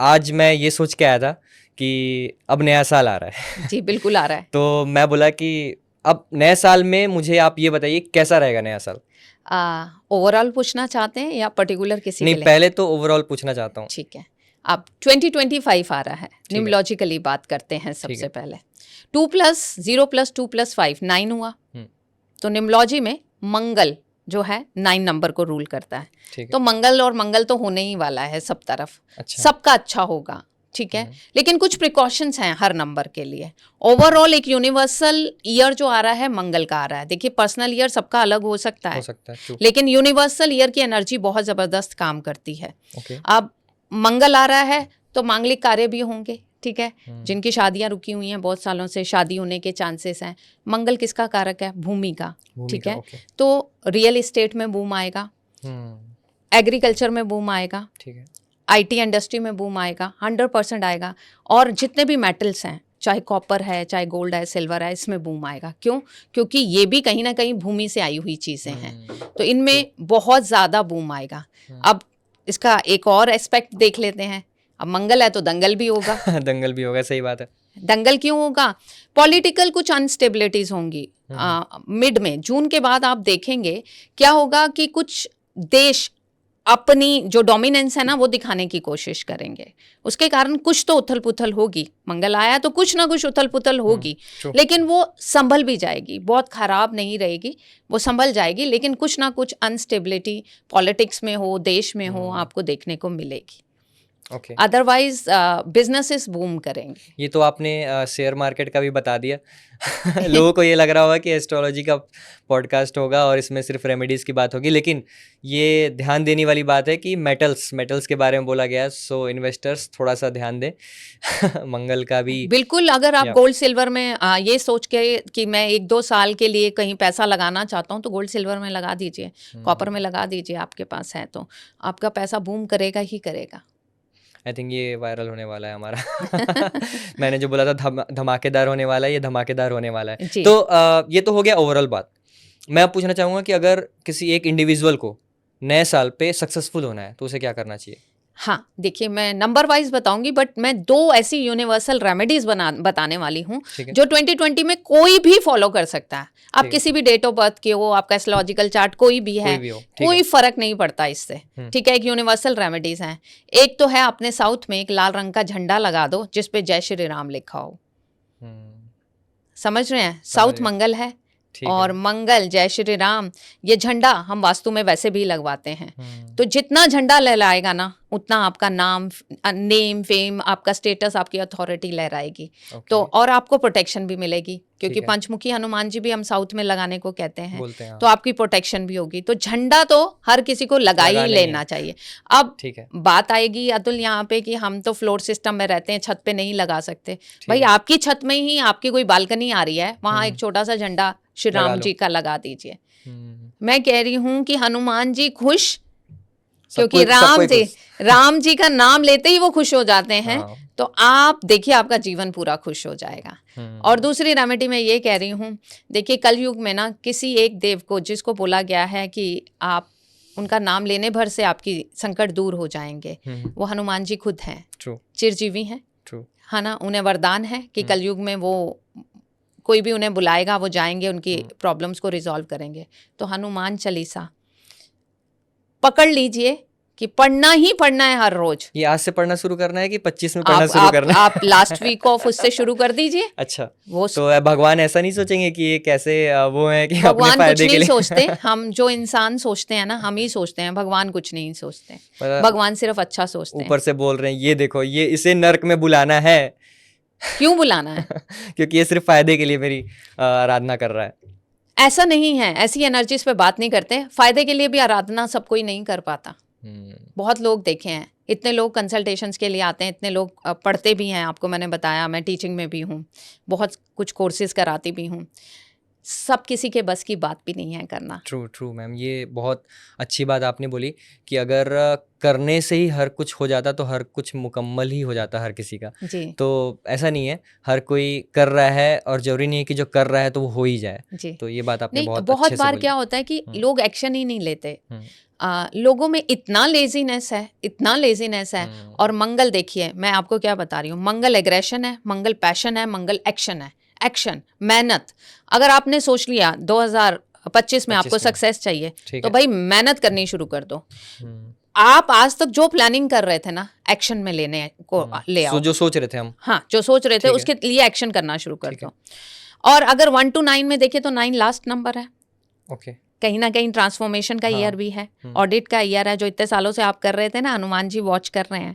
आज मैं ये सोच के आया था कि अब नया साल आ रहा है। जी बिल्कुल आ रहा है। तो मैं बोला कि अब नए साल में मुझे आप ये बताइए कैसा रहेगा नया साल। ओवरऑल पूछना चाहते हैं या पर्टिकुलर किसी नहीं, के लिए? पहले तो ओवरऑल पूछना चाहता हूँ। ठीक है, अब 2025 आ रहा है, ठीक है। न्यूमरोलॉजिकली बात करते हैं ठीक सबसे है। पहले। 2 + 0 + 2 + 5 9 हुआ। तो न्यूमरोलॉजी में मंगल जो है 9 नंबर को रूल करता है। ठीक है। तो मंगल और मंगल तो होने ही वाला है सब तरफ। अच्छा। सबका अच्छा होगा, ठीक है। लेकिन कुछ प्रिकॉशंस हैं हर नंबर के लिए। ओवरऑल एक यूनिवर्सल ईयर जो आ रहा है मंगल का आ रहा है। देखिए पर्सनल ईयर सबका अलग हो सकता है, true। लेकिन यूनिवर्सल ईयर की एनर्जी बहुत जबरदस्त काम करती है। ओके। अब मंगल आ रहा है तो मांगलिक कार्य भी होंगे, ठीक है। जिनकी शादियां रुकी हुई हैं बहुत सालों से, शादी होने के चांसेस हैं। मंगल किसका कारक है? भूमि का, ठीक है। तो रियल एस्टेट में बूम आएगा, एग्रीकल्चर में बूम आएगा, ठीक है। आईटी इंडस्ट्री में बूम आएगा, 100% आएगा। और जितने भी मेटल्स हैं, चाहे कॉपर है, चाहे गोल्ड है, सिल्वर है, इसमें बूम आएगा। क्यों? क्योंकि ये भी कहीं ना कहीं भूमि से आई हुई चीज़ें हैं, तो इनमें बहुत ज़्यादा बूम आएगा। अब इसका एक और एस्पेक्ट देख लेते हैं। अब मंगल है तो दंगल भी होगा। दंगल भी होगा, सही बात है। दंगल क्यों होगा? पॉलिटिकल कुछ अनस्टेबिलिटीज होंगी मिड में। जून के बाद आप देखेंगे क्या होगा कि कुछ देश अपनी जो डोमिनेंस है ना वो दिखाने की कोशिश करेंगे। उसके कारण कुछ तो उथल पुथल होगी। मंगल आया तो कुछ ना कुछ उथल पुथल होगी, लेकिन वो संभल भी जाएगी, बहुत खराब नहीं रहेगी, वो संभल जाएगी। लेकिन कुछ ना कुछ अनस्टेबिलिटी पॉलिटिक्स में हो, देश में हो, आपको देखने को मिलेगी। ओके। अदरवाइज बिजनेसेस बूम करेंगे। ये तो आपने शेयर मार्केट का भी बता दिया। लोगों को ये लग रहा होगा कि एस्ट्रोलॉजी का पॉडकास्ट होगा और इसमें सिर्फ रेमेडीज़ की बात होगी, लेकिन ये ध्यान देने वाली बात है कि मेटल्स के बारे में बोला गया है। सो इन्वेस्टर्स थोड़ा सा ध्यान दें। मंगल का भी बिल्कुल। अगर आप गोल्ड सिल्वर में ये सोच के कि मैं 1-2 साल के लिए कहीं पैसा लगाना चाहता हूँ, तो गोल्ड सिल्वर में लगा दीजिए, कॉपर में लगा दीजिए, आपके पास है तो आपका पैसा बूम करेगा ही करेगा। आई थिंक ये वायरल होने वाला है हमारा। मैंने जो बोला था धमाकेदार होने वाला है, ये धमाकेदार होने वाला है। तो ये तो हो गया ओवरऑल बात। मैं अब पूछना चाहूँगा कि अगर किसी एक इंडिविजुअल को नए साल पे सक्सेसफुल होना है तो उसे क्या करना चाहिए? हाँ, देखिए मैं नंबर वाइज बताऊंगी, बट मैं 2 ऐसी यूनिवर्सल रेमेडीज बताने वाली हूँ जो 2020 में कोई भी फॉलो कर सकता है। आप किसी भी डेट ऑफ बर्थ के हो, आपका एस्ट्रोलॉजिकल चार्ट कोई भी है, कोई फर्क नहीं पड़ता इससे, ठीक है। एक यूनिवर्सल रेमेडीज हैं। एक तो है अपने साउथ में एक लाल रंग का झंडा लगा दो जिसपे जय श्री राम लिखा हो। समझ रहे हैं? साउथ मंगल है और मंगल जय श्री राम, ये झंडा हम वास्तु में वैसे भी लगवाते हैं। तो जितना झंडा लहराएगा ना, उतना आपका नेम फेम, आपका स्टेटस, आपकी अथॉरिटी लहराएगी। तो और आपको प्रोटेक्शन भी मिलेगी, क्योंकि पंचमुखी हनुमान जी भी हम साउथ में लगाने को कहते हैं, तो आपकी प्रोटेक्शन भी होगी। तो झंडा तो हर किसी को लगा ही लेना चाहिए। अब बात आएगी अतुल यहाँ पे कि हम तो फ्लोर सिस्टम में रहते हैं, छत पे नहीं लगा सकते। भाई आपकी छत में ही आपकी कोई बालकनी आ रही है, वहां एक छोटा सा झंडा श्री राम जी का लगा दीजिए। मैं कह रही हूं कि हनुमान जी खुश, क्योंकि राम जी का नाम लेते ही वो खुश हो जाते हैं। तो आप देखिए आपका जीवन पूरा खुश हो जाएगा। और दूसरी रेमेडी मैं ये कह रही हूँ, देखिए कलयुग में ना किसी एक देव को जिसको बोला गया है कि आप उनका नाम लेने भर से आपकी संकट दूर हो जाएंगे, वो हनुमान जी खुद हैं। चिरजीवी हैं, है ना। उन्हें वरदान है कि कलयुग में वो कोई भी उन्हें बुलाएगा वो जाएंगे, उनकी प्रॉब्लम्स को रिजॉल्व करेंगे। तो हनुमान चालीसा पकड़ लीजिए कि पढ़ना ही पढ़ना है हर रोज। ये आज से पढ़ना शुरू करना है कि 25 में पढ़ना शुरू करना है? आप लास्ट वीक ऑफ उससे शुरू कर दीजिए। अच्छा, वो तो भगवान ऐसा नहीं सोचेंगे कि ये कैसे वो है कि भगवान कुछ नहीं सोचते। हम जो इंसान सोचते हैं ना, हम ही सोचते हैं, भगवान कुछ नहीं सोचते। भगवान सिर्फ अच्छा सोचते हैं। ऊपर से बोल रहे हैं ये देखो, ये इसे नर्क में बुलाना है। क्यों बुलाना है? क्योंकि ये सिर्फ फायदे के लिए मेरी आराधना कर रहा है। ऐसा नहीं है, ऐसी एनर्जीज पे बात नहीं करते। फायदे के लिए भी आराधना सब कोई नहीं कर पाता। बहुत लोग देखे हैं, इतने लोग कंसल्टेशंस के लिए आते हैं, इतने लोग पढ़ते भी हैं। आपको मैंने बताया मैं टीचिंग में भी हूँ, बहुत कुछ कोर्सेज कराती भी हूँ। सब किसी के बस की बात भी नहीं है करना। ट्रू मैम, ये बहुत अच्छी बात आपने बोली कि अगर करने से ही हर कुछ हो जाता तो हर कुछ मुकम्मल ही हो जाता हर किसी का जी। तो ऐसा नहीं है, हर कोई कर रहा है और जरूरी नहीं है कि जो कर रहा है तो वो हो ही जाए जी। तो ये बात आपने बहुत बार क्या होता है कि लोग एक्शन ही नहीं लेते। लोगों में इतना लेजीनेस है और मंगल देखिए मैं आपको क्या बता रही हूँ, मंगल एग्रेशन है, मंगल पैशन है, मंगल एक्शन है, एक्शन मेहनत। अगर आपने सोच लिया 2025 में आपको सक्सेस चाहिए तो भाई मेहनत करनी शुरू कर दो। आप आज तक जो प्लानिंग कर रहे थे ना एक्शन में लेने को ले आओ, जो सोच रहे थे हम, हाँ जो सोच रहे थे उसके लिए एक्शन करना शुरू कर दो। और अगर 1 to 9 में देखें तो 9 लास्ट नंबर है। ओके, कहीं ना कहीं ट्रांसफॉर्मेशन का ईयर भी है, ऑडिट का ईयर है, जो इतने सालों से आप कर रहे थे ना, हनुमान जी वॉच कर रहे हैं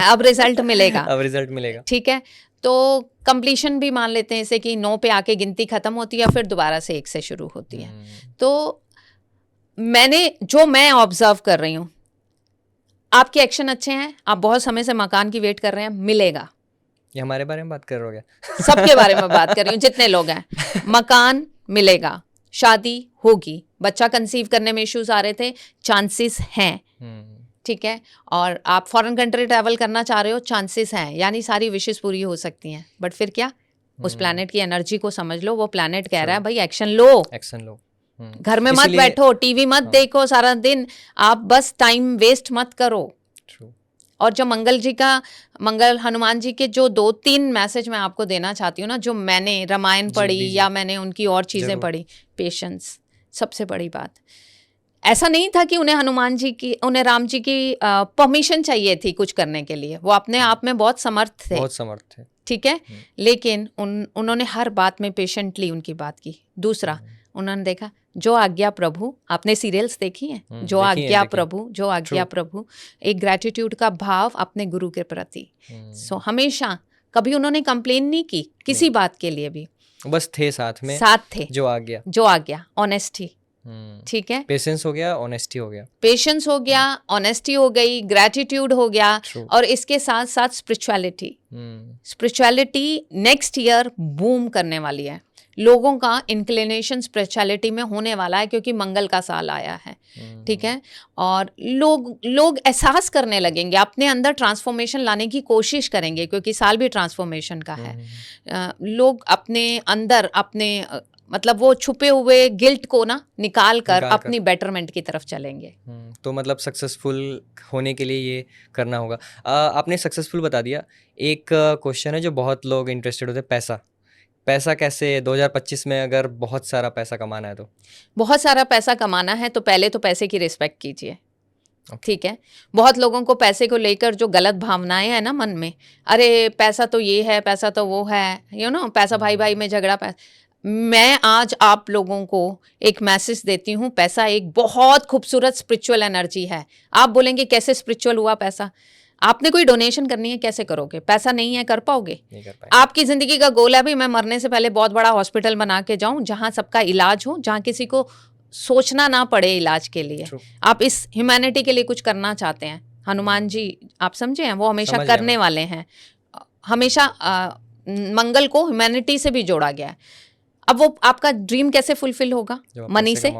अब रिजल्ट मिलेगा, ठीक है। तो कंप्लीशन भी मान लेते हैं इसे कि 9 पे आके गिनती खत्म होती है, फिर दोबारा से 1 से शुरू होती है। तो मैं ऑब्जर्व कर रही हूँ, आपके एक्शन अच्छे हैं, आप बहुत समय से मकान की वेट कर रहे हैं, मिलेगा। ये हमारे बारे में बात कर रहे हो? सबके बारे में बात कर रही हूँ, जितने लोग हैं। मकान मिलेगा, शादी होगी, बच्चा कंसीव करने में इश्यूज आ रहे थे, चांसेस हैं, ठीक है। और आप फॉरेन कंट्री ट्रैवल करना चाह रहे हो, चांसेस हैं, यानी सारी विशेष पूरी हो सकती हैं। बट फिर क्या, उस प्लैनेट की एनर्जी को समझ लो, वो प्लैनेट कह रहा है भाई एक्शन लो। घर में मत बैठो, टीवी मत देखो सारा दिन, आप बस टाइम वेस्ट मत करो। और जो मंगल हनुमान जी के जो 2-3 मैसेज मैं आपको देना चाहती हूँ ना, जो मैंने रामायण पढ़ी या मैंने उनकी और चीज़ें पढ़ी, पेशेंस सबसे बड़ी बात। ऐसा नहीं था कि उन्हें राम जी की परमिशन चाहिए थी कुछ करने के लिए, वो अपने आप में बहुत समर्थ थे, ठीक है। लेकिन उन्होंने हर बात में पेशेंटली उनकी बात की। दूसरा, उन्होंने देखा जो आज्ञा प्रभु, आपने सीरियल्स देखी हैं, जो आज्ञा प्रभु, एक ग्रेटिट्यूड का भाव अपने गुरु के प्रति। सो हमेशा कभी उन्होंने कंप्लेन नहीं की किसी बात के लिए भी, बस थे साथ थे, जो आज्ञा ऑनेस्टी, ठीक है। पेशेंस हो गया, ऑनेस्टी हो गई, ग्रेटिट्यूड हो गया, और इसके साथ साथ स्पिरिचुअलिटी नेक्स्ट ईयर बूम करने वाली है। लोगों का इंक्लिनेशन स्पिरिचुअलिटी में होने वाला है, क्योंकि मंगल का साल आया है, ठीक है। और लोग एहसास करने लगेंगे, अपने अंदर ट्रांसफॉर्मेशन लाने की कोशिश करेंगे, क्योंकि साल भी ट्रांसफॉर्मेशन का है। लोग अपने अंदर मतलब वो छुपे हुए गिल्ट को ना निकाल कर अपनी बेटरमेंट की तरफ चलेंगे। तो मतलब सक्सेसफुल होने के लिए ये करना होगा। आपने सक्सेसफुल बता दिया। एक क्वेश्चन है जो बहुत लोग इंटरेस्टेड होते हैं, पैसा कैसे 2025 में अगर बहुत सारा पैसा कमाना है तो? बहुत सारा पैसा कमाना है तो पहले तो पैसे की रिस्पेक्ट कीजिए, ठीक है। बहुत लोगों को पैसे को लेकर जो गलत भावनाएं हैं ना मन में, अरे पैसा तो ये है, पैसा तो वो है, पैसा भाई भाई में झगड़ा। मैं आज आप लोगों को एक मैसेज देती हूँ, पैसा एक बहुत खूबसूरत स्पिरिचुअल एनर्जी है। आप बोलेंगे कैसे स्पिरिचुअल हुआ पैसा? आपने कोई डोनेशन करनी है, कैसे करोगे? पैसा नहीं है, कर पाओगे? नहीं कर पाएंगे। आपकी जिंदगी का गोल है भी मैं मरने से पहले बहुत बड़ा हॉस्पिटल बना के जाऊं, जहां सबका इलाज हो, जहां किसी को सोचना ना पड़े इलाज के लिए। आप इस ह्यूमैनिटी के लिए कुछ करना चाहते हैं, हनुमान जी आप समझे हैं, वो हमेशा करने वाले हैं। हमेशा मंगल को ह्यूमैनिटी से भी जोड़ा गया है। अब वो आपका ड्रीम कैसे फुलफिल होगा? मनी से।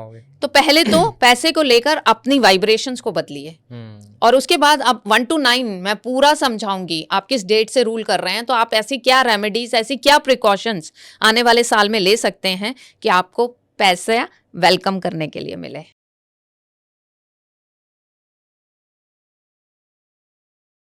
तो पहले तो पैसे को लेकर अपनी वाइब्रेशंस को बदलिए, और उसके बाद अब 1 to 9 मैं पूरा समझाऊंगी आप किस डेट से रूल कर रहे हैं, तो आप ऐसी क्या रेमेडीज, ऐसी क्या प्रिकॉशंस आने वाले साल में ले सकते हैं कि आपको पैसा वेलकम करने के लिए मिले।